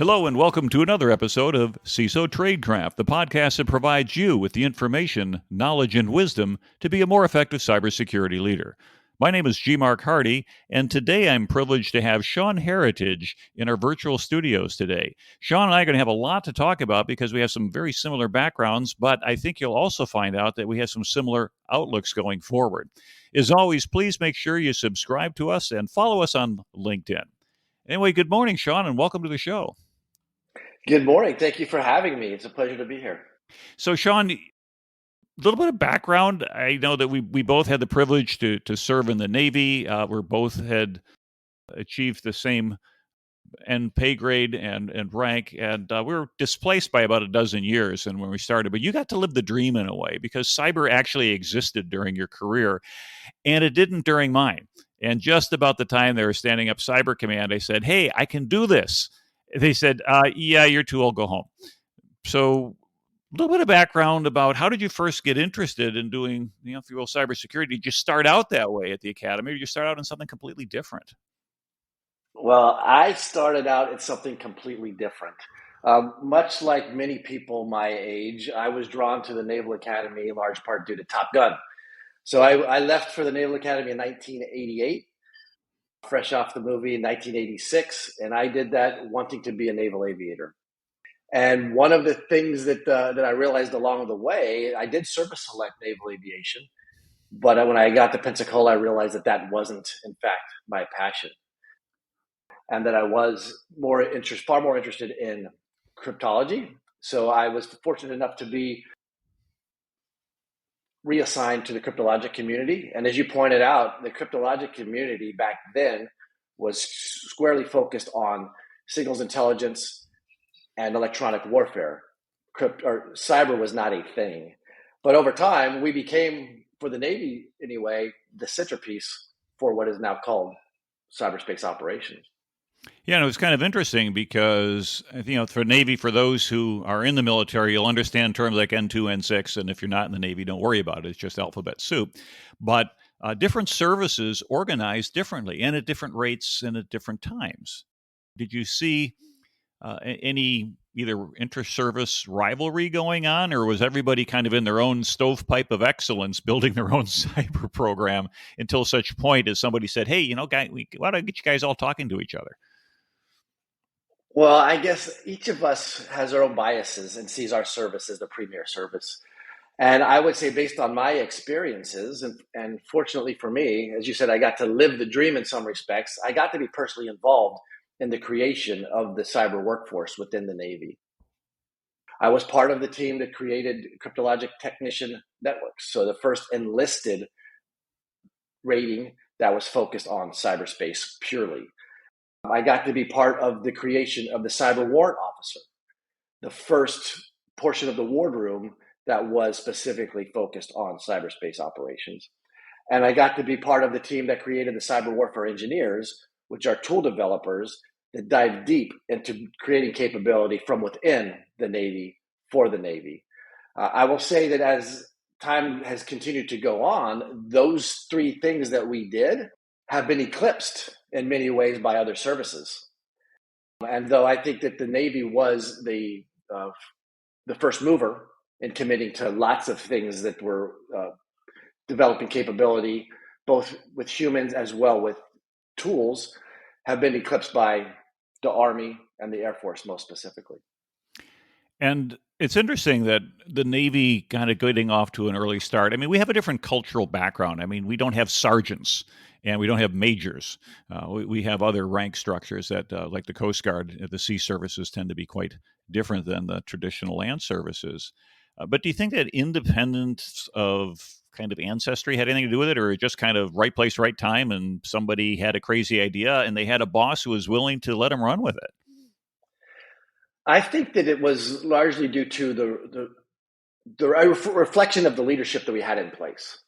Hello and welcome to another episode of CISO Tradecraft, the podcast that provides you with the information, knowledge, and wisdom to be a more effective cybersecurity leader. My name is G. Mark Hardy, and today I'm privileged to have Sean Heritage in our virtual studios today. Sean and I are going to have a lot to talk about because we have some very similar backgrounds, but I think you'll also find out that we have some similar outlooks going forward. As always, please make sure you subscribe to us and follow us on LinkedIn. Anyway, good morning, Sean, and welcome to the show. Good morning. Thank you for having me. It's a pleasure to be here. So, Sean, a little bit of background. I know that we both had the privilege to serve in the Navy. We both had achieved the same end pay grade and rank, and we were displaced by about a dozen years. And when we started, but you got to live the dream in a way because cyber actually existed during your career, and it didn't during mine. And just about the time they were standing up Cyber Command, I said, "Hey, I can do this." They said, "Yeah, you're too old. Go home." So a little bit of background about how did you first get interested in doing, if you will, cybersecurity? Did you start out that way at the academy, or did you start out in something completely different? Well, I started out at something completely different. Much like many people my age, I was drawn to the Naval Academy in large part due to Top Gun. So I left for the Naval Academy in 1988, fresh off the movie in 1986, and I did that wanting to be a naval aviator. And one of the things that I realized along the way, I did service select naval aviation, but when I got to Pensacola, I realized that wasn't, in fact, my passion, and that I was far more interested in cryptology. So I was fortunate enough to be reassigned to the cryptologic community. And as you pointed out, the cryptologic community back then was squarely focused on signals intelligence and electronic warfare. Cyber was not a thing. But over time, we became, for the Navy anyway, the centerpiece for what is now called cyberspace operations. Yeah, and it was kind of interesting because, for Navy, for those who are in the military, you'll understand terms like N2, N6, and if you're not in the Navy, don't worry about it. It's just alphabet soup. But different services organized differently and at different rates and at different times. Did you see any either inter-service rivalry going on, or was everybody kind of in their own stovepipe of excellence building their own cyber program until such point as somebody said, "Hey, guy, why don't I get you guys all talking to each other?" Well, I guess each of us has our own biases and sees our service as the premier service. And I would say, based on my experiences, and fortunately for me, as you said, I got to live the dream in some respects. I got to be personally involved in the creation of the cyber workforce within the Navy. I was part of the team that created cryptologic technician networks. So the first enlisted rating that was focused on cyberspace purely. I got to be part of the creation of the cyber warrant officer, the first portion of the wardroom that was specifically focused on cyberspace operations. And I got to be part of the team that created the cyber warfare engineers, which are tool developers that dive deep into creating capability from within the Navy for the Navy. I will say that as time has continued to go on, those three things that we did have been eclipsed in many ways by other services. And though I think that the Navy was the first mover in committing to lots of things that were developing capability, both with humans as well with tools, have been eclipsed by the Army and the Air Force most specifically. And it's interesting that the Navy kind of getting off to an early start. I mean, we have a different cultural background. I mean, we don't have sergeants and we don't have majors. We have other rank structures that, like the Coast Guard, the sea services tend to be quite different than the traditional land services. But do you think that independence of kind of ancestry had anything to do with it, or just kind of right place, right time, and somebody had a crazy idea and they had a boss who was willing to let them run with it? I think that it was largely due to the reflection of the leadership that we had in place.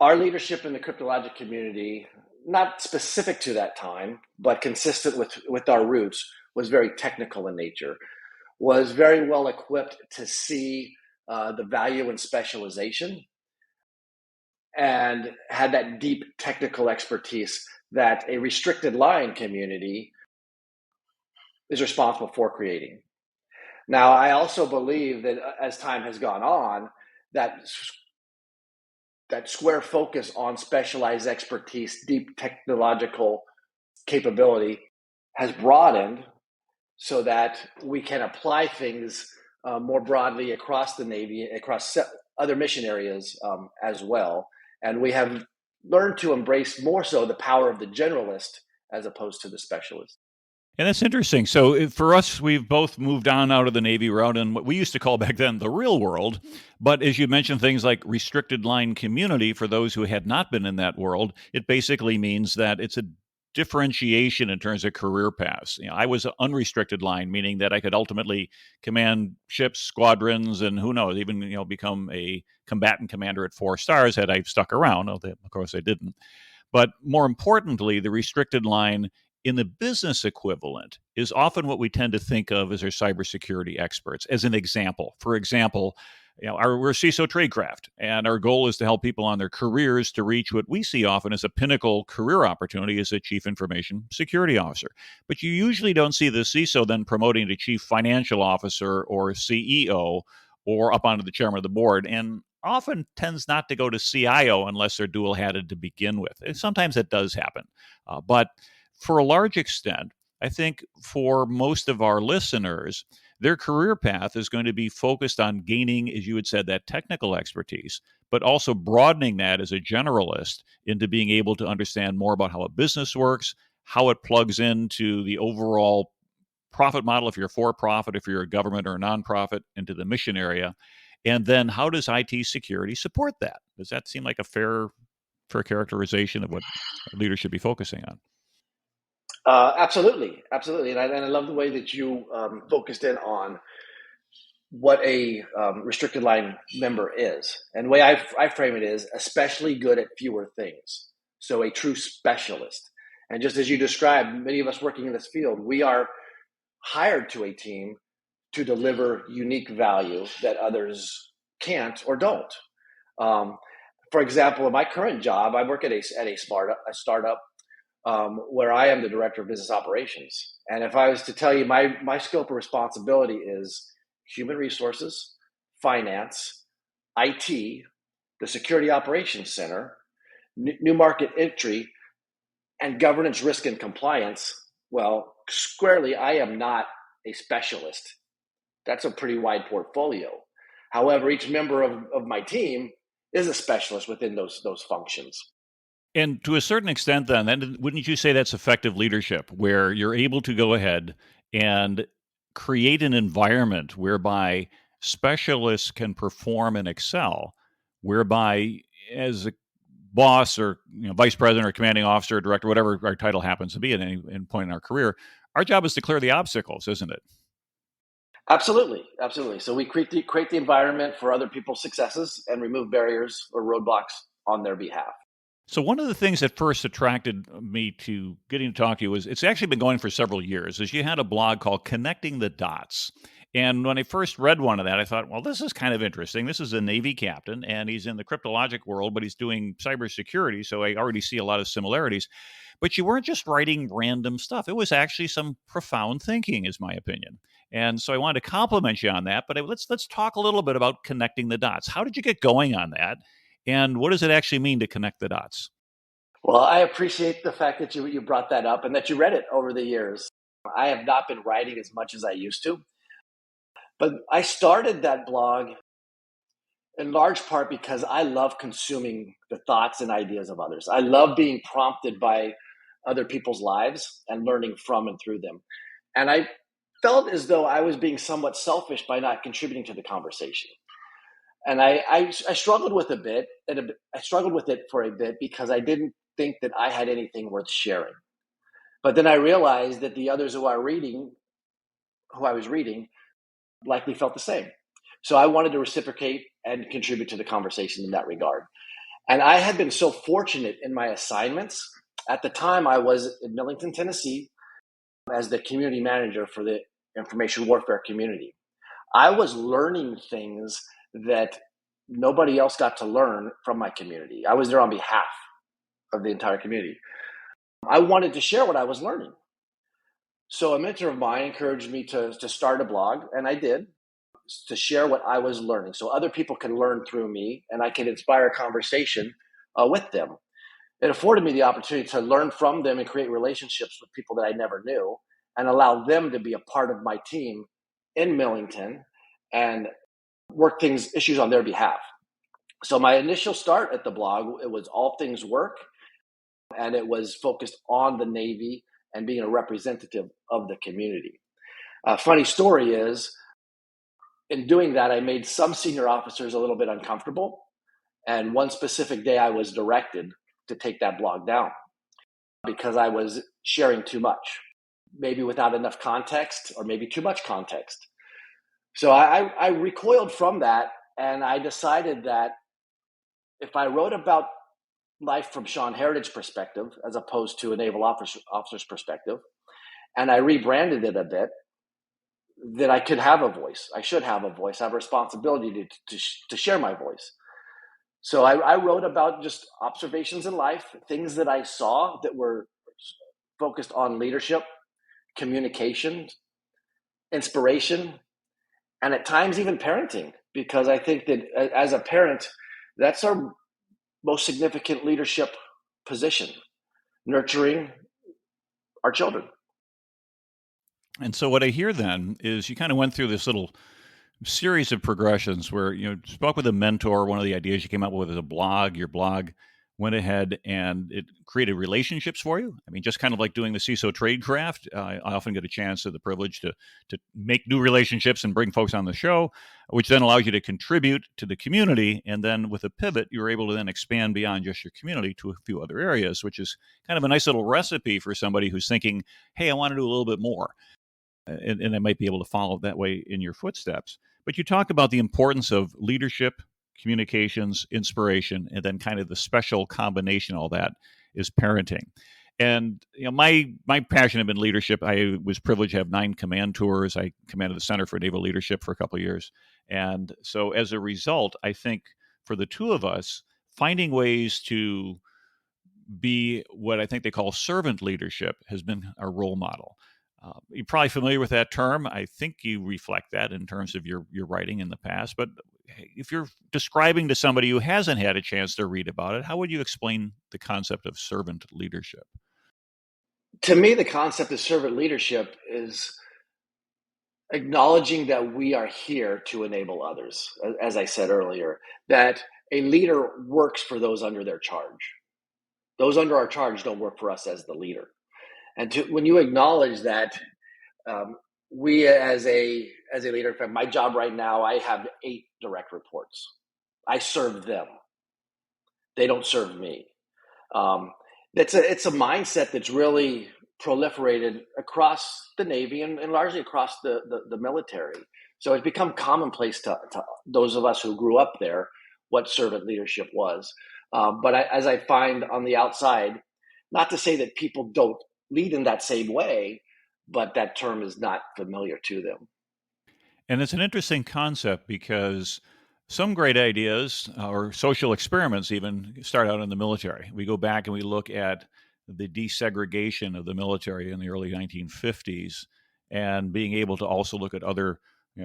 Our leadership in the cryptologic community, not specific to that time, but consistent with our roots, was very technical in nature, was very well equipped to see the value in specialization, and had that deep technical expertise that a restricted line community is responsible for creating. Now, I also believe that as time has gone on, that that square focus on specialized expertise, deep technological capability has broadened so that we can apply things more broadly across the Navy, across other mission areas as well. And we have learned to embrace more so the power of the generalist as opposed to the specialist. And that's interesting. So for us, we've both moved on out of the Navy. We're out in what we used to call back then the real world. But as you mentioned, things like restricted line community, for those who had not been in that world, it basically means that it's a differentiation in terms of career paths. I was unrestricted line, meaning that I could ultimately command ships, squadrons, and who knows, even become a combatant commander at 4 stars had I stuck around. Of course, I didn't. But more importantly, the restricted line in the business equivalent is often what we tend to think of as our cybersecurity experts. As an example, for example, we're CISO tradecraft, and our goal is to help people on their careers to reach what we see often as a pinnacle career opportunity as a chief information security officer. But you usually don't see the CISO then promoting to chief financial officer or CEO or up onto the chairman of the board, and often tends not to go to CIO unless they're dual hatted to begin with. And sometimes it does happen. But for a large extent, I think for most of our listeners, their career path is going to be focused on gaining, as you had said, that technical expertise, but also broadening that as a generalist into being able to understand more about how a business works, how it plugs into the overall profit model, if you're for profit, if you're a government or a nonprofit, into the mission area. And then how does IT security support that? Does that seem like a fair characterization of what leaders should be focusing on? Absolutely, absolutely, and I love the way that you focused in on what a restricted line member is, and the way I frame it is especially good at fewer things. So a true specialist, and just as you described, many of us working in this field, we are hired to a team to deliver unique value that others can't or don't. Um, for example, in my current job, I work at a startup where I am the director of business operations. And if I was to tell you, my scope of responsibility is human resources, finance, IT, the security operations center, new market entry, and governance, risk, and compliance. Well, squarely, I am not a specialist. That's a pretty wide portfolio. However, each member of my team is a specialist within those functions. And to a certain extent, then wouldn't you say that's effective leadership, where you're able to go ahead and create an environment whereby specialists can perform and excel, whereby as a boss or vice president or commanding officer or director, whatever our title happens to be at any point in our career, our job is to clear the obstacles, isn't it? Absolutely, absolutely. So we create the environment for other people's successes and remove barriers or roadblocks on their behalf. So one of the things that first attracted me to getting to talk to you was it's actually been going for several years. Is you had a blog called Connecting the Dots. And when I first read one of that, I thought, well, this is kind of interesting. This is a Navy captain, and he's in the cryptologic world, but he's doing cybersecurity. So I already see a lot of similarities. But you weren't just writing random stuff. It was actually some profound thinking, is my opinion. And so I wanted to compliment you on that. But let's talk a little bit about connecting the dots. How did you get going on that? And what does it actually mean to connect the dots? Well, I appreciate the fact that you brought that up and that you read it over the years. I have not been writing as much as I used to, but I started that blog in large part because I love consuming the thoughts and ideas of others. I love being prompted by other people's lives and learning from and through them. And I felt as though I was being somewhat selfish by not contributing to the conversation. And I struggled with I struggled with it for a bit because I didn't think that I had anything worth sharing. But then I realized that the others who I was reading, likely felt the same. So I wanted to reciprocate and contribute to the conversation in that regard. And I had been so fortunate in my assignments. At the time, I was in Millington, Tennessee, as the community manager for the information warfare community. I was learning things that nobody else got to learn from my community. I was there on behalf of the entire community. I wanted to share what I was learning. So a mentor of mine encouraged me to start a blog, and I did, to share what I was learning so other people can learn through me and I can inspire a conversation with them. It afforded me the opportunity to learn from them and create relationships with people that I never knew and allow them to be a part of my team in Millington and work issues on their behalf. So my initial start at the blog, it was all things work, and it was focused on the Navy and being a representative of the community. A funny story is, in doing that, I made some senior officers a little bit uncomfortable. And one specific day, I was directed to take that blog down because I was sharing too much, maybe without enough context or maybe too much context. So I recoiled from that, and I decided that if I wrote about life from Sean Heritage's perspective as opposed to a naval officer's perspective, and I rebranded it a bit, that I could have a voice. I should have a voice. I have a responsibility to share my voice. So I wrote about just observations in life, things that I saw that were focused on leadership, communication, inspiration, and at times even parenting, because I think that as a parent, that's our most significant leadership position, nurturing our children. And so what I hear then is you kind of went through this little series of progressions where you spoke with a mentor. One of the ideas you came up with is a blog. Your blog went ahead and it created relationships for you. I mean, just kind of like doing the CISO tradecraft. I often get a chance or the privilege to make new relationships and bring folks on the show, which then allows you to contribute to the community. And then with a pivot, you're able to then expand beyond just your community to a few other areas, which is kind of a nice little recipe for somebody who's thinking, hey, I want to do a little bit more. And I might be able to follow that way in your footsteps. But you talk about the importance of leadership, communications, inspiration, and then kind of the special combination of all that is parenting. And my passion had been leadership. I was privileged to have 9 command tours. I commanded the Center for Naval Leadership for a couple of years. And so as a result, I think for the two of us, finding ways to be what I think they call servant leadership has been our role model. You're probably familiar with that term. I think you reflect that in terms of your writing in the past. But if you're describing to somebody who hasn't had a chance to read about it, how would you explain the concept of servant leadership? To me, the concept of servant leadership is acknowledging that we are here to enable others, as I said earlier, that a leader works for those under their charge. Those under our charge don't work for us as the leader. And when you acknowledge that, um, we as a leader, in fact, my job right now, I have 8 direct reports. I serve them. They don't serve me. Um, it's a mindset that's really proliferated across the Navy and largely across the military. So it's become commonplace to those of us who grew up there what servant leadership was. But as I find on the outside, not to say that people don't lead in that same way, but that term is not familiar to them. And it's an interesting concept because some great ideas or social experiments even start out in the military. We go back and we look at the desegregation of the military in the early 1950s and being able to also look at other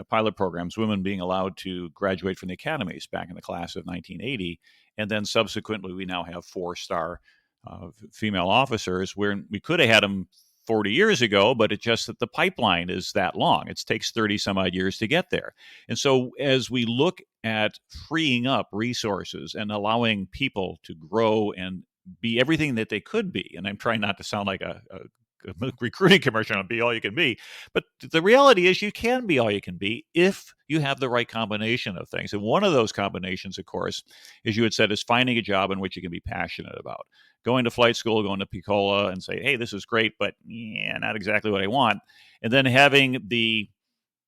pilot programs, women being allowed to graduate from the academies back in the class of 1980. And then subsequently, we now have 4-star female officers where we could have had them 40 years ago, but it's just that the pipeline is that long. It takes 30 some odd years to get there. And so as we look at freeing up resources and allowing people to grow and be everything that they could be, and I'm trying not to sound like a recruiting commercial and be all you can be, but the reality is you can be all you can be if you have the right combination of things. And one of those combinations, of course, as you had said, is finding a job in which you can be passionate about. Going to flight school, going to Picola and say, hey, this is great, but yeah, not exactly what I want. And then having the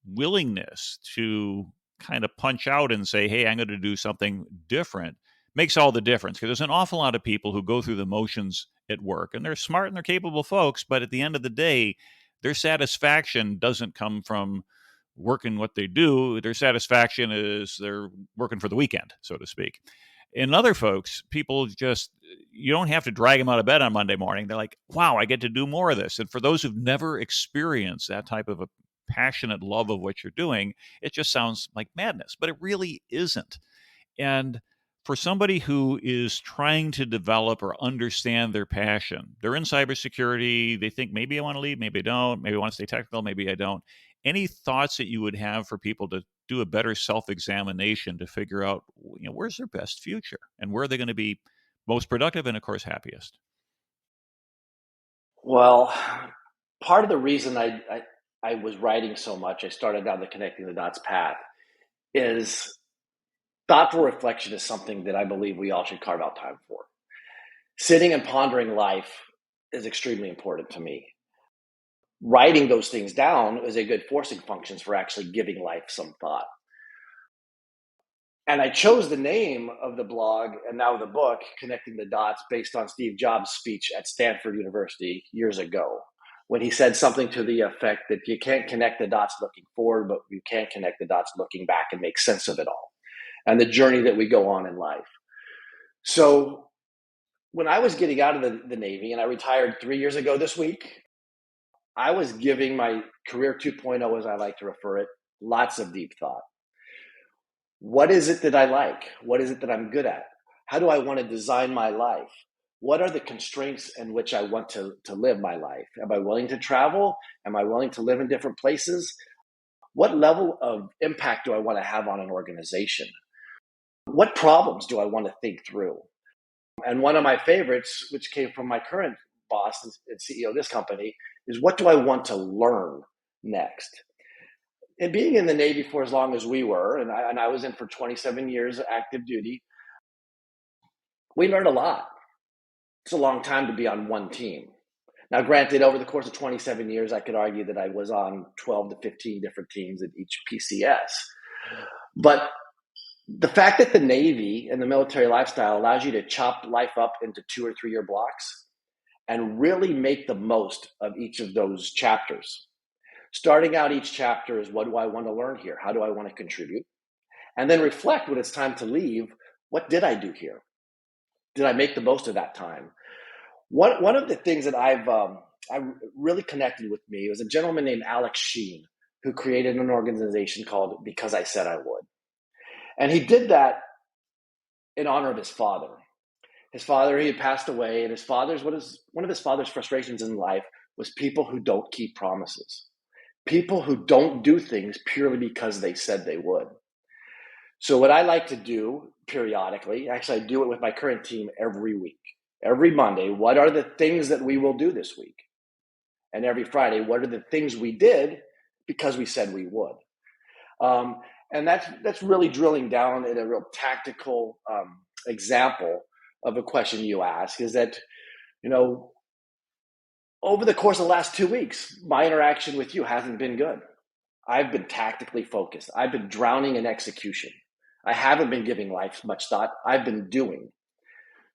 willingness to kind of punch out and say, hey, I'm going to do something different makes all the difference, because there's an awful lot of people who go through the motions at work and they're smart and they're capable folks, but at the end of the day, their satisfaction doesn't come from working what they do. Their satisfaction is they're working for the weekend, so to speak. And other folks, people just, you don't have to drag them out of bed on Monday morning. They're like, wow, I get to do more of this. And for those who've never experienced that type of a passionate love of what you're doing, it just sounds like madness, but it really isn't. And for somebody who is trying to develop or understand their passion, they're in cybersecurity, they think maybe I want to leave, maybe I don't, maybe I want to stay technical, maybe I don't. Any thoughts that you would have for people to do a better self-examination to figure out, where's their best future and where are they going to be most productive and, of course, happiest? Well, part of the reason I was writing so much, I started down the connecting the dots path, is thoughtful reflection is something that I believe we all should carve out time for. Sitting and pondering life is extremely important to me. Writing those things down is a good forcing functions for actually giving life some thought. And I chose the name of the blog and now the book, Connecting the Dots, based on Steve Jobs' speech at Stanford University years ago, when he said something to the effect that you can't connect the dots looking forward, but you can connect the dots looking back and make sense of it all and the journey that we go on in life. So when I was getting out of the Navy and I retired 3 years ago this week, I was giving my career 2.0, as I like to refer it, lots of deep thought. What is it that I like? What is it that I'm good at? How do I want to design my life? What are the constraints in which I want to live my life? Am I willing to travel? Am I willing to live in different places? What level of impact do I want to have on an organization? What problems do I want to think through? And one of my favorites, which came from my current boss and CEO of this company, is what do I want to learn next? And being in the Navy for as long as we were, and I was in for 27 years active duty, we learned a lot. It's a long time to be on one team. Now, granted, over the course of 27 years, I could argue that I was on 12 to 15 different teams at each PCS. But the fact that the Navy and the military lifestyle allows you to chop life up into 2 or 3 year blocks and really make the most of each of those chapters. Starting out each chapter is, what do I want to learn here? How do I want to contribute? And then reflect when it's time to leave. What did I do here? Did I make the most of that time? One of the things that I really connected with me was a gentleman named Alex Sheen, who created an organization called Because I Said I Would. And he did that in honor of his father. His father, he had passed away, and one of his father's frustrations in life was people who don't keep promises. People who don't do things purely because they said they would. So what I like to do periodically, actually I do it with my current team every week. Every Monday, what are the things that we will do this week? And every Friday, what are the things we did because we said we would? And that's really drilling down at a real tactical example of a question you ask, is that, over the course of the last 2 weeks, my interaction with you hasn't been good. I've been tactically focused. I've been drowning in execution. I haven't been giving life much thought. I've been doing.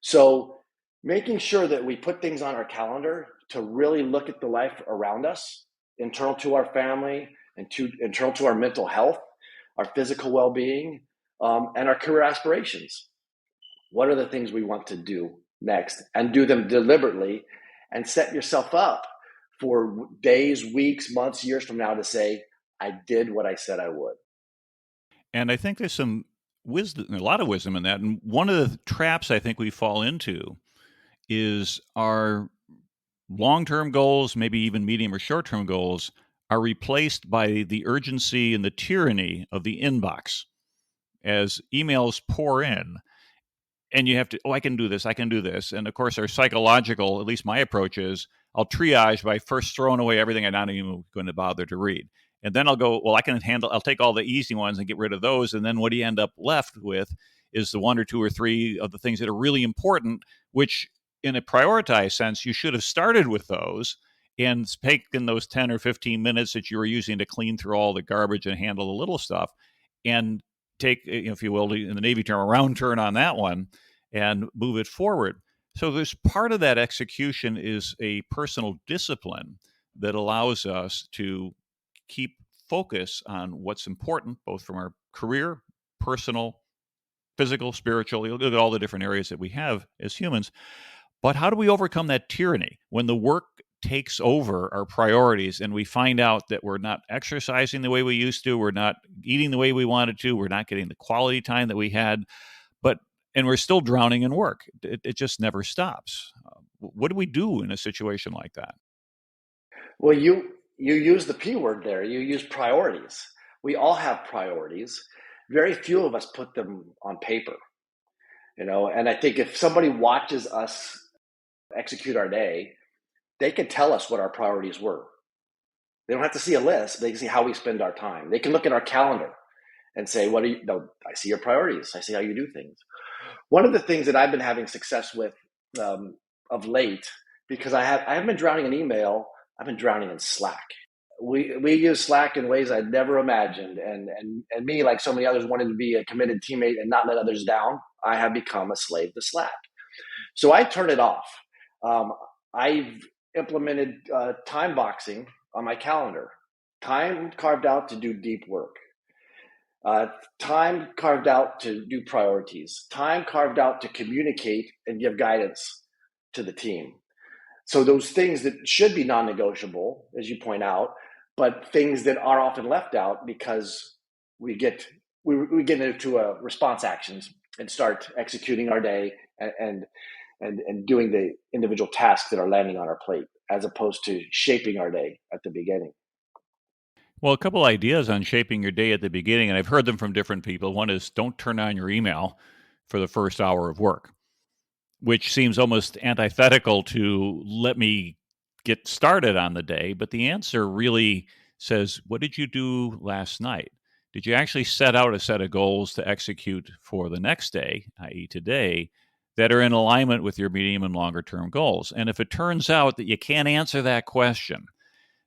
So making sure that we put things on our calendar to really look at the life around us, internal to our family and internal to our mental health, our physical well-being, and our career aspirations. What are the things we want to do next, and do them deliberately, and set yourself up for days, weeks, months, years from now to say, I did what I said I would. And I think there's some wisdom, a lot of wisdom in that. And one of the traps I think we fall into is our long-term goals, maybe even medium or short-term goals, are replaced by the urgency and the tyranny of the inbox. As emails pour in, and you have to, I can do this, I can do this. And of course, our psychological, at least my approach is, I'll triage by first throwing away everything I'm not even going to bother to read. And then I'll go, well, I'll take all the easy ones and get rid of those. And then what do you end up left with is the one or two or three of the things that are really important, which in a prioritized sense, you should have started with those and taken those 10 or 15 minutes that you were using to clean through all the garbage and handle the little stuff and take, if you will, in the Navy term, a round turn on that one and move it forward. So there's part of that execution is a personal discipline that allows us to keep focus on what's important, both from our career, personal, physical, spiritual. You look at all the different areas that we have as humans. But how do we overcome that tyranny when the work takes over our priorities and we find out that we're not exercising the way we used to, we're not eating the way we wanted to, we're not getting the quality time that we had, but and we're still drowning in work. It just never stops. What do we do in a situation like that? Well, you use the P word there. You use priorities. We all have priorities. Very few of us put them on paper, and I think if somebody watches us execute our day, they can tell us what our priorities were. They don't have to see a list. They can see how we spend our time. They can look at our calendar and say, "What are you?" No, I see your priorities. I see how you do things. One of the things that I've been having success with of late, because I haven't been drowning in email. I've been drowning in Slack. We use Slack in ways I'd never imagined, and me, like so many others, wanted to be a committed teammate and not let others down. I have become a slave to Slack. So I turn it off. I've implemented time boxing on my calendar. Time carved out to do deep work. Time carved out to do priorities. Time carved out to communicate and give guidance to the team. So those things that should be non-negotiable, as you point out, but things that are often left out because we get into response actions and start executing our day and doing the individual tasks that are landing on our plate, as opposed to shaping our day at the beginning. Well, a couple ideas on shaping your day at the beginning, and I've heard them from different people. One is don't turn on your email for the first hour of work, which seems almost antithetical to let me get started on the day. But the answer really says, what did you do last night? Did you actually set out a set of goals to execute for the next day, i.e., today, that are in alignment with your medium and longer term goals? And if it turns out that you can't answer that question,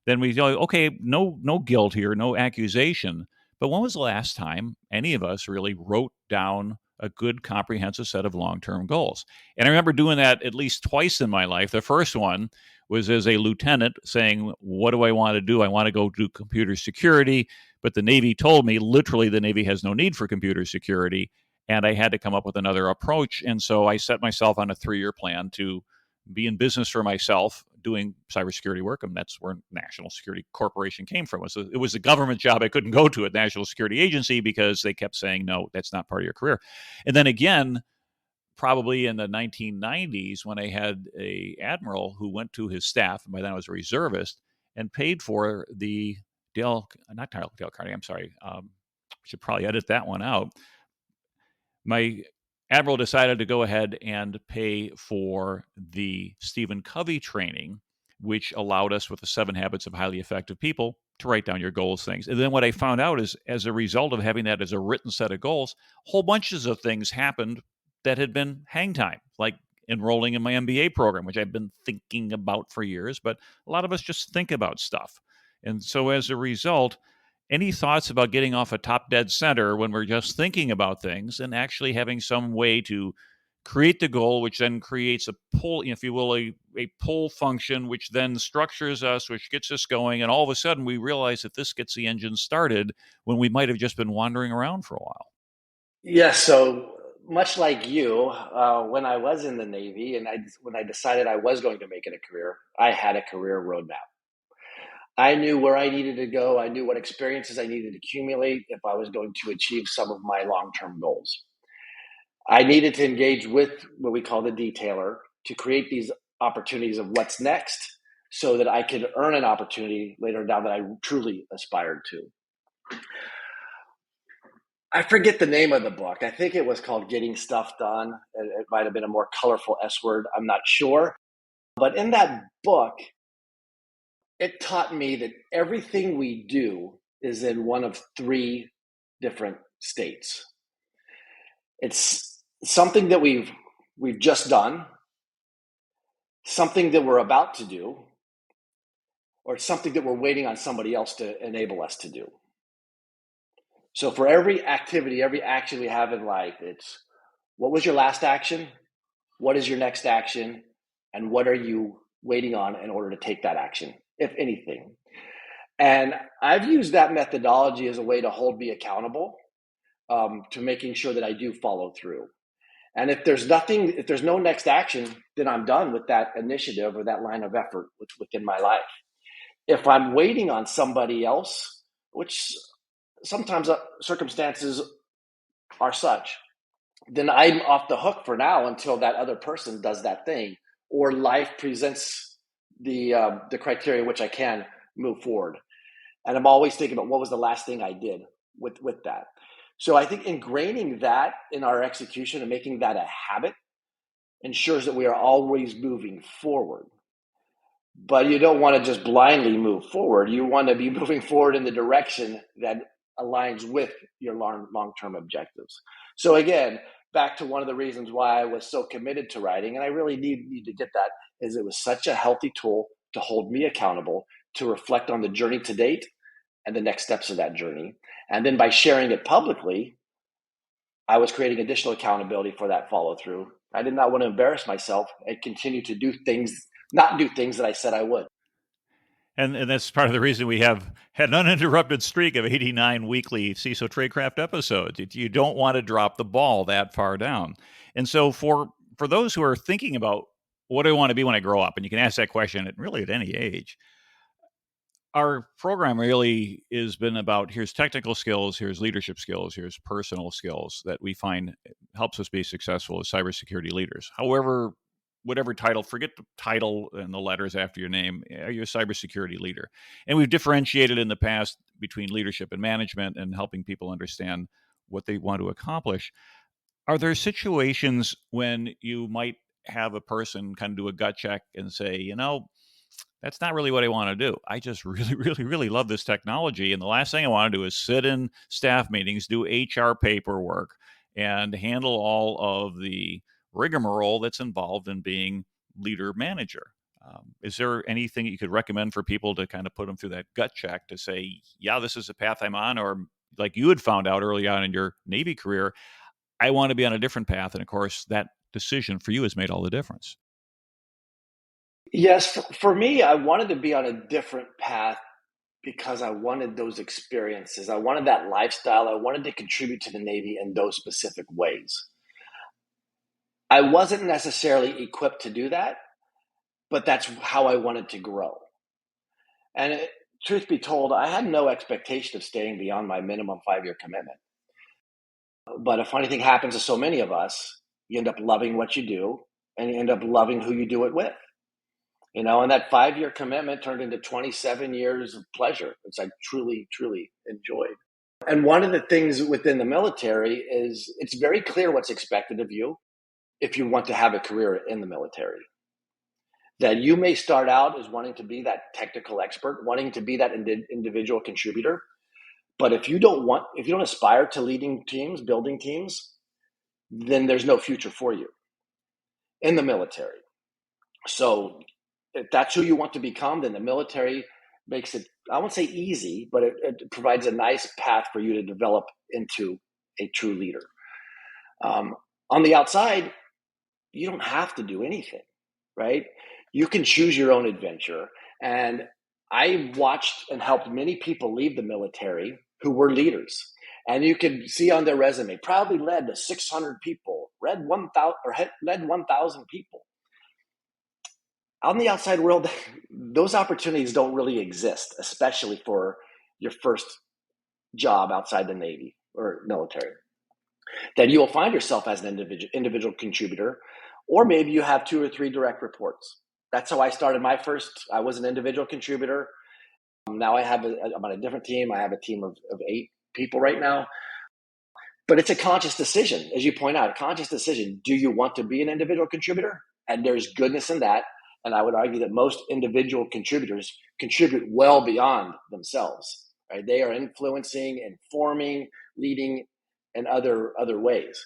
then we go, okay, no guilt here, no accusation. But when was the last time any of us really wrote down a good comprehensive set of long-term goals? And I remember doing that at least twice in my life. The first one was as a lieutenant saying, what do I want to do? I want to go do computer security. But the Navy told me literally the Navy has no need for computer security. And I had to come up with another approach. And so I set myself on a 3-year plan to be in business for myself doing cybersecurity work. And that's where National Security Corporation came from. It was a government job I couldn't go to at National Security Agency because they kept saying, no, that's not part of your career. And then again, probably in the 1990s, when I had a admiral who went to his staff, and by then I was a reservist, and paid for the Dale Carnegie, I'm sorry, should probably edit that one out. My admiral decided to go ahead and pay for the Stephen Covey training, which allowed us with the 7 Habits of Highly Effective People to write down your goals, things. And then what I found out is, as a result of having that as a written set of goals, whole bunches of things happened that had been hang time, like enrolling in my MBA program, which I've been thinking about for years. But a lot of us just think about stuff. And so as a result, any thoughts about getting off a top dead center when we're just thinking about things and actually having some way to create the goal, which then creates a pull, if you will, a pull function, which then structures us, which gets us going. And all of a sudden we realize that this gets the engine started when we might have just been wandering around for a while. Yes. So much like you, when I was in the Navy and when I decided I was going to make it a career, I had a career roadmap. I knew where I needed to go. I knew what experiences I needed to accumulate if I was going to achieve some of my long-term goals. I needed to engage with what we call the detailer to create these opportunities of what's next so that I could earn an opportunity later down that I truly aspired to. I forget the name of the book. I think it was called Getting Stuff Done. It might have been a more colorful S word. I'm not sure. But in that book, it taught me that everything we do is in one of 3 different states. It's something that we've just done, something that we're about to do, or something that we're waiting on somebody else to enable us to do. So for every activity, every action we have in life, it's what was your last action? What is your next action? And what are you waiting on in order to take that action, if anything? And I've used that methodology as a way to hold me accountable to making sure that I do follow through. And if there's no next action, then I'm done with that initiative or that line of effort within my life. If I'm waiting on somebody else, which sometimes circumstances are such, then I'm off the hook for now until that other person does that thing, or life presents the criteria which I can move forward. And I'm always thinking about what was the last thing I did with that. So I think ingraining that in our execution and making that a habit ensures that we are always moving forward. But you don't want to just blindly move forward. You want to be moving forward in the direction that aligns with your long-term objectives. So again, back to one of the reasons why I was so committed to writing, and I really need to get that, is it was such a healthy tool to hold me accountable, to reflect on the journey to date and the next steps of that journey. And then by sharing it publicly, I was creating additional accountability for that follow through. I did not want to embarrass myself and continue to not do things that I said I would. And that's part of the reason we have had an uninterrupted streak of 89 weekly CISO Tradecraft episodes. You don't want to drop the ball that far down. And so for those who are thinking about what do I want to be when I grow up, and you can ask that question at any age, our program really has been about here's technical skills, here's leadership skills, here's personal skills that we find helps us be successful as cybersecurity leaders. However, whatever title, forget the title and the letters after your name, you're a cybersecurity leader. And we've differentiated in the past between leadership and management and helping people understand what they want to accomplish. Are there situations when you might have a person kind of do a gut check and say, that's not really what I want to do. I just really, really, really love this technology. And the last thing I want to do is sit in staff meetings, do HR paperwork, and handle all of the rigmarole that's involved in being leader manager. Is there anything you could recommend for people to kind of put them through that gut check to say, yeah, this is the path I'm on? Or like you had found out early on in your Navy career, I want to be on a different path. And of course, that decision for you has made all the difference. Yes, for me, I wanted to be on a different path because I wanted those experiences. I wanted that lifestyle. I wanted to contribute to the Navy in those specific ways. I wasn't necessarily equipped to do that, but that's how I wanted to grow. And truth be told, I had no expectation of staying beyond my minimum 5-year commitment. But a funny thing happens to so many of us. You end up loving what you do, and you end up loving who you do it with. And that 5-year commitment turned into 27 years of pleasure, which I truly, truly enjoyed. And one of the things within the military is it's very clear what's expected of you if you want to have a career in the military. That you may start out as wanting to be that technical expert, wanting to be that individual contributor. But if you don't aspire to leading teams, building teams, then there's no future for you in the military. So if that's who you want to become, then the military makes it, I won't say easy, but it provides a nice path for you to develop into a true leader. On the outside, you don't have to do anything, right? You can choose your own adventure. And I watched and helped many people leave the military who were leaders. And you can see on their resume, proudly led to 600 people, led 1,000 people. On the outside world, those opportunities don't really exist, especially for your first job outside the Navy or military. Then you will find yourself as an individual contributor, or maybe you have 2 or 3 direct reports. That's how I started I was an individual contributor. Now I'm on a different team. I have a team of 8 people right now. But it's a conscious decision, as you point out, a conscious decision. Do you want to be an individual contributor? And there's goodness in that. And I would argue that most individual contributors contribute well beyond themselves. Right? They are influencing, informing, leading in other ways.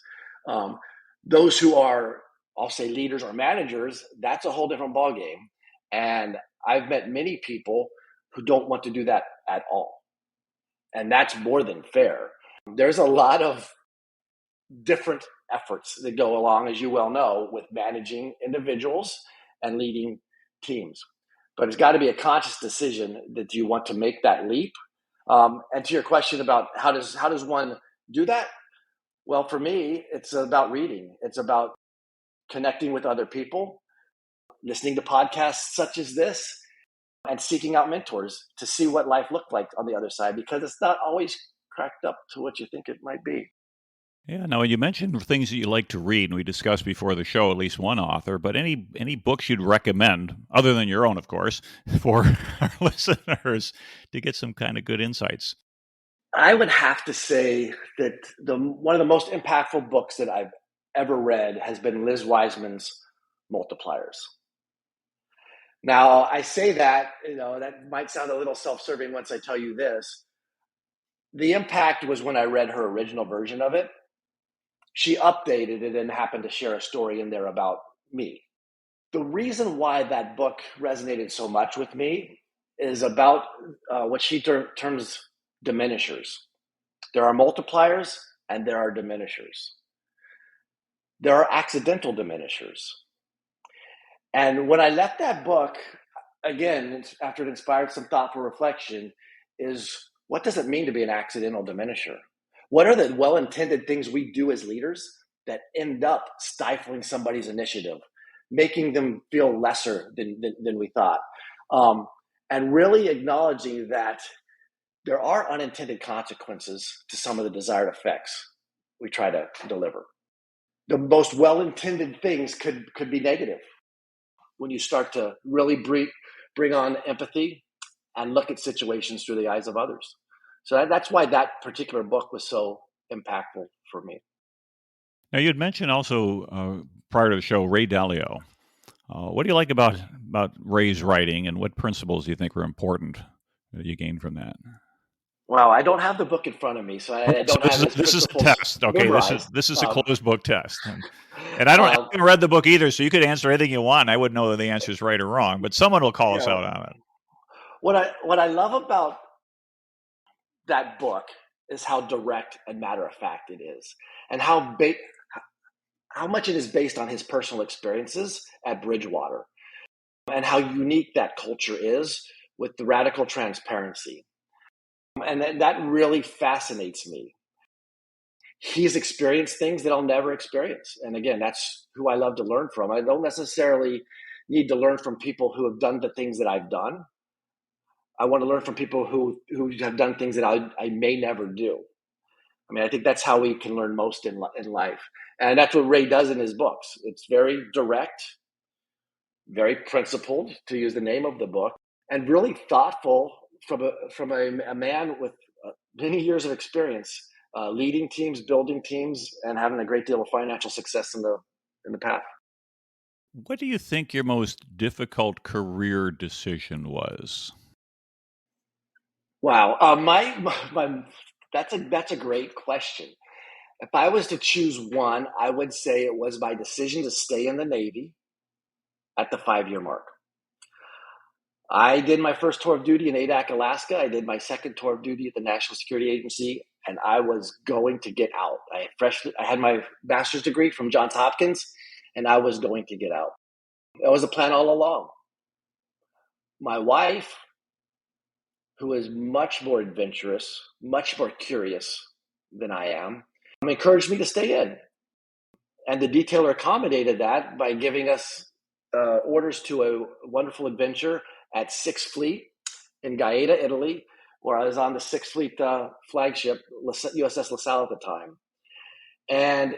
Those who are, I'll say, leaders or managers, that's a whole different ballgame. And I've met many people who don't want to do that at all. And that's more than fair. There's a lot of different efforts that go along, as you well know, with managing individuals and leading teams. But it's got to be a conscious decision that you want to make that leap. And to your question about how does one do that? Well, for me, it's about reading. It's about connecting with other people, listening to podcasts such as this, and seeking out mentors to see what life looked like on the other side, because it's not always cracked up to what you think it might be. Yeah. Now, you mentioned things that you like to read, and we discussed before the show at least one author. But any books you'd recommend, other than your own, of course, for our listeners to get some kind of good insights? I would have to say that one of the most impactful books that I've ever read has been Liz Wiseman's Multipliers. Now, I say that, that might sound a little self-serving once I tell you this. The impact was when I read her original version of it. She updated it and happened to share a story in there about me. The reason why that book resonated so much with me is about what she terms diminishers. There are multipliers and there are diminishers. There are accidental diminishers. And when I left that book, again, after it inspired some thoughtful reflection, is what does it mean to be an accidental diminisher? What are the well-intended things we do as leaders that end up stifling somebody's initiative, making them feel lesser than we thought? And really acknowledging that there are unintended consequences to some of the desired effects we try to deliver. The most well-intended things could be negative when you start to really bring on empathy and look at situations through the eyes of others. So that's why that particular book was so impactful for me. Now, you had mentioned also prior to the show Ray Dalio. What do you like about Ray's writing, and what principles do you think were important that you gained from that? Wow, I don't have the book in front of me, so I Right, so don't have his this is a principles test. Okay, memorized. this is a closed book test, and I Um, haven't read the book either, so you could answer anything you want. I wouldn't know the answer is right or wrong, but someone will call you us know, out on it. what I love about that book is how direct and matter of fact it is, and how much it is based on his personal experiences at Bridgewater, and how unique that culture is with the radical transparency. And that really fascinates me. He's experienced things that I'll never experience. And again, that's who I love to learn from. I don't necessarily need to learn from people who have done the things that I've done. I want to learn from people who have done things that I may never do. I mean, I think that's how we can learn most in life. And that's what Ray does in his books. It's very direct, very principled, to use the name of the book, and really thoughtful from a man with many years of experience leading teams, building teams, and having a great deal of financial success in the path. What do you think your most difficult career decision was? Wow, my that's a great question. If I was to choose one, I would say it was my decision to stay in the Navy at the 5-year mark. I did my first tour of duty in Adak, Alaska. I did my second tour of duty at the National Security Agency, and I was going to get out. I had my master's degree from Johns Hopkins, and I was going to get out. That was the plan all along. My wife, who is much more adventurous, much more curious than I am, encouraged me to stay in. And the detailer accommodated that by giving us orders to a wonderful adventure at Sixth Fleet in Gaeta, Italy, where I was on the Sixth Fleet flagship, USS LaSalle at the time. And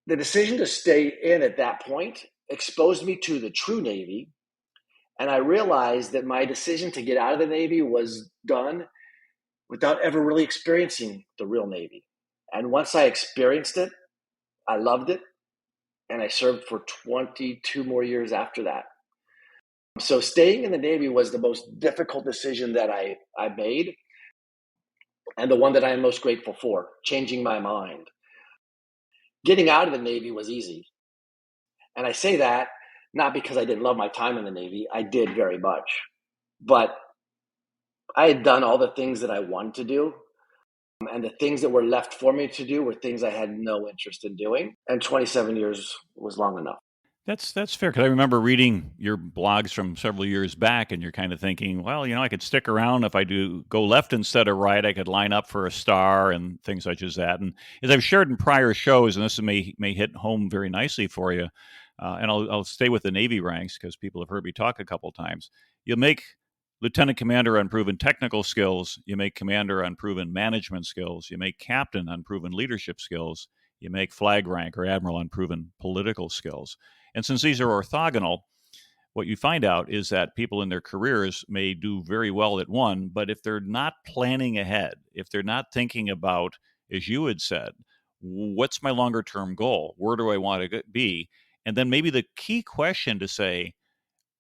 the decision to stay in at that point exposed me to the true Navy. And I realized that my decision to get out of the Navy was done without ever really experiencing the real Navy. And once I experienced it, I loved it. And I served for 22 more years after that. So staying in the Navy was the most difficult decision that I made, and the one that I am most grateful for, changing my mind. Getting out of the Navy was easy. And I say that not because I didn't love my time in the Navy. I did very much. But I had done all the things that I wanted to do. And the things that were left for me to do were things I had no interest in doing. And 27 years was long enough. That's fair, because I remember reading your blogs from several years back, and you're kind of thinking, well, I could stick around if I do go left instead of right. I could line up for a star and things such as that. And as I've shared in prior shows, and this may hit home very nicely for you, and I'll stay with the Navy ranks because people have heard me talk a couple times. You make lieutenant commander on proven technical skills. You make commander on proven management skills. You make captain on proven leadership skills. You make flag rank or admiral on proven political skills. And since these are orthogonal, what you find out is that people in their careers may do very well at one, but if they're not planning ahead, if they're not thinking about, as you had said, what's my longer term goal? Where do I want to be? And then maybe the key question to say,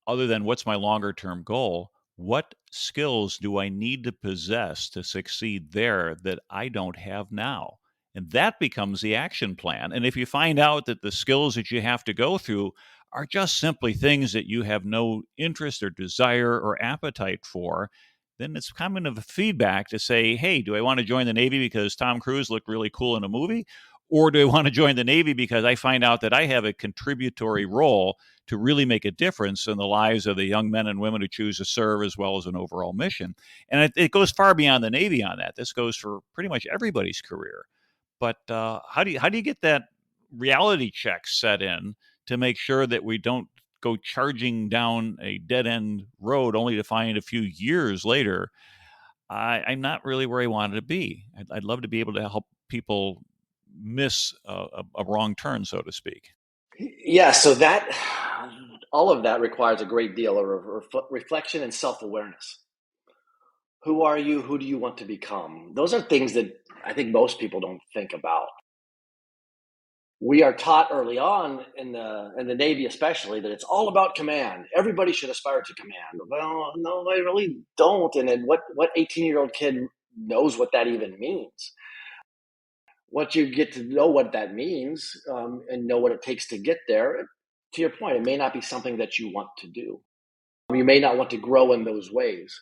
other than what's my longer term goal, what skills do I need to possess to succeed there that I don't have now? And that becomes the action plan. And if you find out that the skills that you have to go through are just simply things that you have no interest or desire or appetite for, then it's kind of a feedback to say, hey, do I want to join the Navy because Tom Cruise looked really cool in a movie? Or do I want to join the Navy because I find out that I have a contributory role to really make a difference in the lives of the young men and women who choose to serve, as well as an overall mission? And it goes far beyond the Navy on that. This goes for pretty much everybody's career. But how do you get that reality check set in to make sure that we don't go charging down a dead end road only to find a few years later I'm not really where I wanted to be? I'd love to be able to help people miss a wrong turn, so to speak. Yeah, so that all of that requires a great deal of reflection and self-awareness. Who are you? Who do you want to become? Those are things that I think most people don't think about. We are taught early on in the Navy, especially, that it's all about command. Everybody should aspire to command. Well, no, I really don't. And then what 18-year-old kid knows what that even means? Once you get to know what that means, and know what it takes to get there, to your point, it may not be something that you want to do. You may not want to grow in those ways.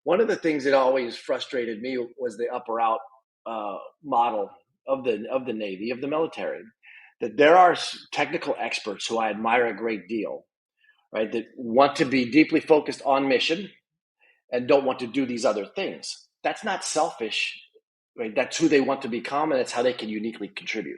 One of the things that always frustrated me was the up or out model of the Navy, of the military. That there are technical experts who I admire a great deal, right? That want to be deeply focused on mission and don't want to do these other things. That's not selfish, right? That's who they want to become, and it's how they can uniquely contribute.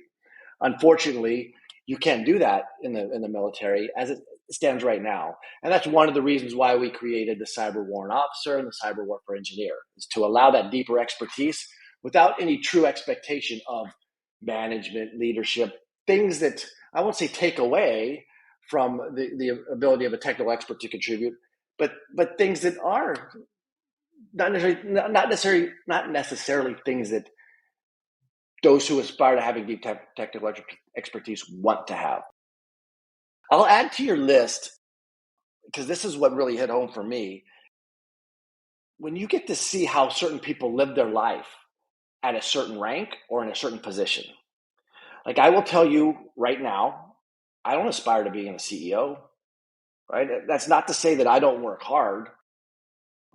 Unfortunately, you can't do that in the military as it stands right now, and that's one of the reasons why we created the cyber warrant officer and the cyber warfare engineer, is to allow that deeper expertise without any true expectation of management, leadership, things that I won't say take away from the ability of a technical expert to contribute, but things that are not necessarily things that those who aspire to having deep technical expertise want to have. I'll add to your list, because this is what really hit home for me. When you get to see how certain people live their life at a certain rank or in a certain position, like I will tell you right now, I don't aspire to being a CEO, right? That's not to say that I don't work hard,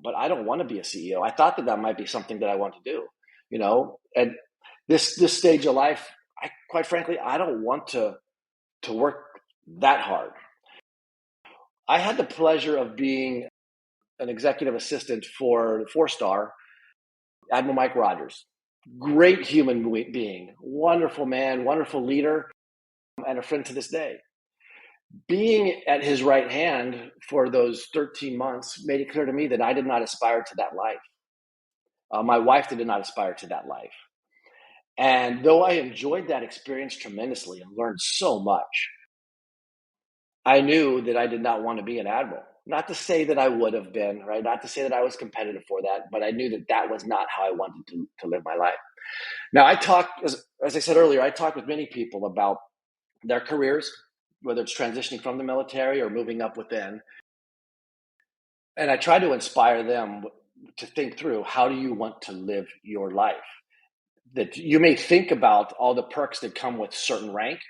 but I don't want to be a CEO. I thought that might be something that I want to do, and this stage of life, quite frankly, I don't want to work that hard. I had the pleasure of being an executive assistant for the 4-star Admiral Mike Rogers. Great human being, wonderful man, wonderful leader, and a friend to this day. Being at his right hand for those 13 months made it clear to me that I did not aspire to that life. My wife did not aspire to that life. And though I enjoyed that experience tremendously and learned so much, I knew that I did not want to be an admiral. Not to say that I would have been, right? Not to say that I was competitive for that, but I knew that that was not how I wanted to live my life. Now, as I said earlier, I talk with many people about their careers, whether it's transitioning from the military or moving up within. And I try to inspire them to think through, how do you want to live your life? That you may think about all the perks that come with certain rank,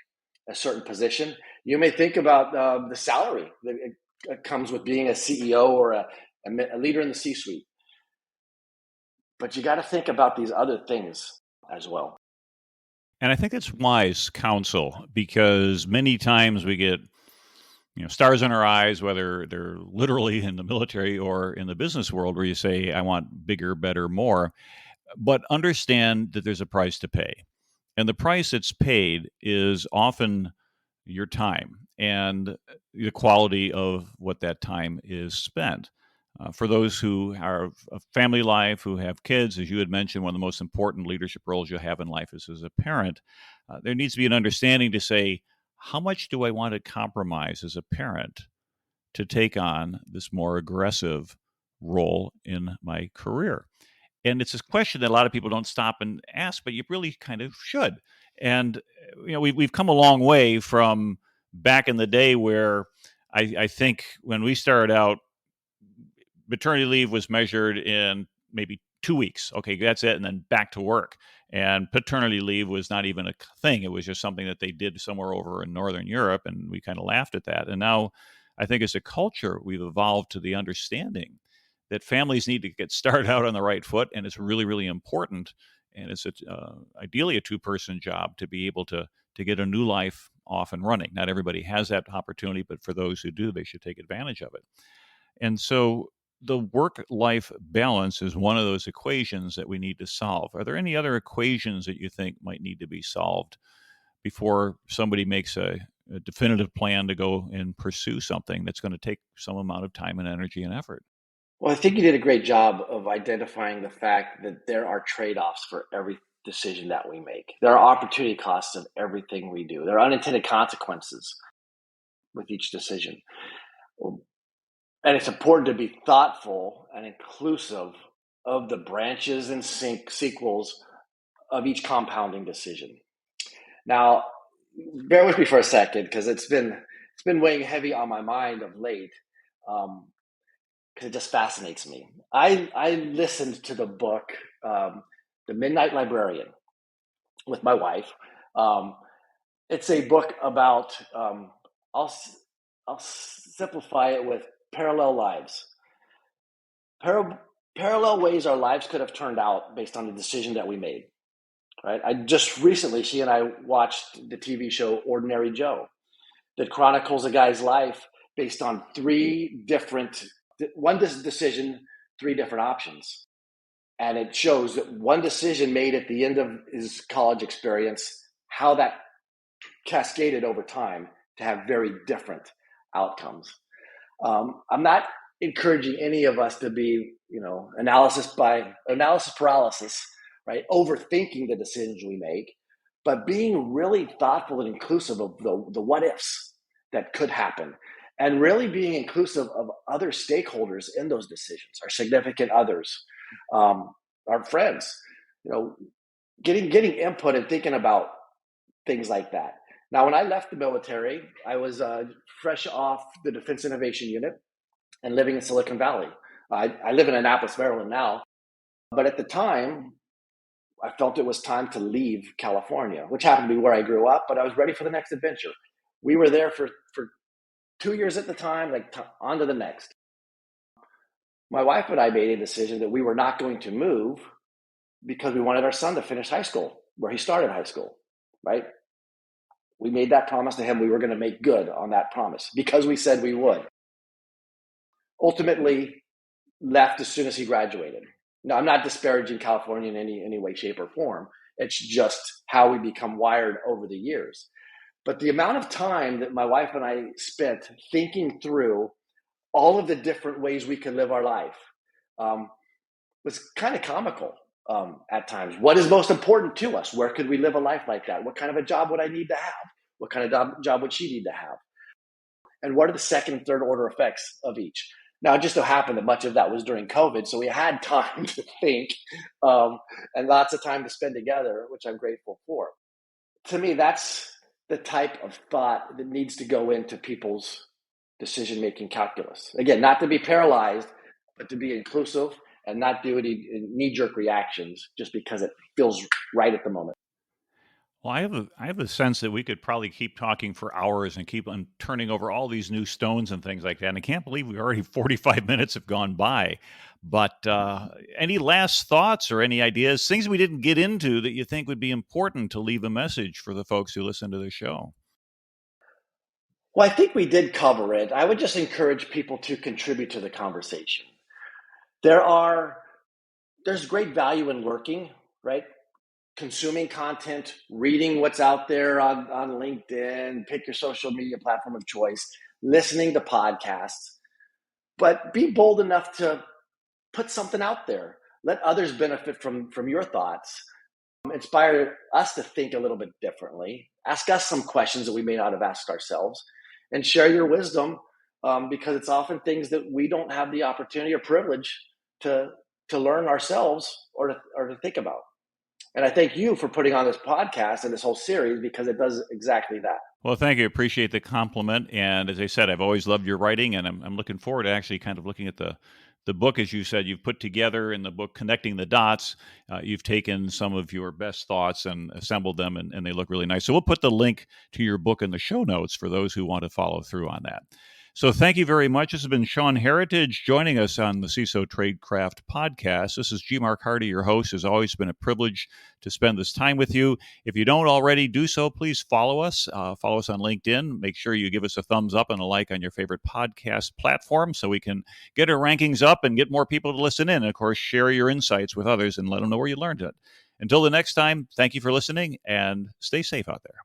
a certain position. You may think about the salary that comes with being a CEO or a leader in the C-suite. But you got to think about these other things as well. And I think it's wise counsel, because many times we get stars in our eyes, whether they're literally in the military or in the business world, where you say, I want bigger, better, more. But understand that there's a price to pay. And the price that's paid is often your time and the quality of what that time is spent. For those who are a family life, who have kids, as you had mentioned, one of the most important leadership roles you have in life is as a parent. There needs to be an understanding to say, how much do I want to compromise as a parent to take on this more aggressive role in my career? And it's a question that a lot of people don't stop and ask, but you really kind of should. And we've come a long way from back in the day where I think when we started out, maternity leave was measured in maybe 2 weeks. Okay, that's it, and then back to work. And paternity leave was not even a thing. It was just something that they did somewhere over in Northern Europe, and we kind of laughed at that. And now I think as a culture, we've evolved to the understanding that families need to get started out on the right foot, and it's really, really important. And it's ideally a two-person job to be able to get a new life off and running. Not everybody has that opportunity, but for those who do, they should take advantage of it. And so the work life balance is one of those equations that we need to solve. Are there any other equations that you think might need to be solved before somebody makes a definitive plan to go and pursue something that's going to take some amount of time and energy and effort? Well, I think you did a great job of identifying the fact that there are trade-offs for every decision that we make. There are opportunity costs of everything we do. There are unintended consequences with each decision. And it's important to be thoughtful and inclusive of the branches and sequels of each compounding decision. Now, bear with me for a second because it's been weighing heavy on my mind of late. Because it just fascinates me. I listened to the book, The Midnight Librarian, with my wife. It's a book about, I'll, I'll simplify it with parallel lives. Parallel ways our lives could have turned out based on the decision that we made. Right? I just recently, she and I watched the TV show Ordinary Joe that chronicles a guy's life based on one decision, three different options. And it shows that one decision made at the end of his college experience, how that cascaded over time to have very different outcomes. I'm not encouraging any of us to be, analysis paralysis, right? Overthinking the decisions we make, but being really thoughtful and inclusive of the what ifs that could happen, and really being inclusive of other stakeholders in those decisions, our significant others, our friends, getting input and thinking about things like that. Now, when I left the military, I was fresh off the Defense Innovation Unit and living in Silicon Valley. I live in Annapolis, Maryland now, but at the time, I felt it was time to leave California, which happened to be where I grew up, but I was ready for the next adventure. We were there for 2 years at the time, on to the next. My wife and I made a decision that we were not going to move because we wanted our son to finish high school where he started high school, right? We made that promise to him. We were going to make good on that promise because we said we would. Ultimately, left as soon as he graduated. Now, I'm not disparaging California in any way, shape, or form. It's just how we become wired over the years. But the amount of time that my wife and I spent thinking through all of the different ways we could live our life was kind of comical at times. What is most important to us? Where could we live a life like that? What kind of a job would I need to have? What kind of job would she need to have? And what are the second and third order effects of each? Now, it just so happened that much of that was during COVID, so we had time to think and lots of time to spend together, which I'm grateful for. To me, that's the type of thought that needs to go into people's decision-making calculus. Again, not to be paralyzed, but to be inclusive and not do any knee-jerk reactions just because it feels right at the moment. Well, I have a sense that we could probably keep talking for hours and keep on turning over all these new stones and things like that. And I can't believe we already 45 minutes have gone by. But any last thoughts or any ideas, things we didn't get into that you think would be important to leave a message for the folks who listen to the show? Well, I think we did cover it. I would just encourage people to contribute to the conversation. There are there's great value in lurking, right? Consuming content, reading what's out there on LinkedIn, pick your social media platform of choice, listening to podcasts, but be bold enough to put something out there. Let others benefit from your thoughts. Inspire us to think a little bit differently. Ask us some questions that we may not have asked ourselves, and share your wisdom, because it's often things that we don't have the opportunity or privilege to learn ourselves or to think about. And I thank you for putting on this podcast and this whole series because it does exactly that. Well, thank you. Appreciate the compliment. And as I said, I've always loved your writing, and I'm looking forward to actually kind of looking at the book, as you said, you've put together in the book, Connecting the Dots. You've taken some of your best thoughts and assembled them, and they look really nice. So we'll put the link to your book in the show notes for those who want to follow through on that. So thank you very much. This has been Sean Heritage joining us on the CISO Tradecraft podcast. This is G. Mark Hardy, your host. It's always been a privilege to spend this time with you. If you don't already do so, please follow us. Follow us on LinkedIn. Make sure you give us a thumbs up and a like on your favorite podcast platform so we can get our rankings up and get more people to listen in. And of course, share your insights with others and let them know where you learned it. Until the next time, thank you for listening and stay safe out there.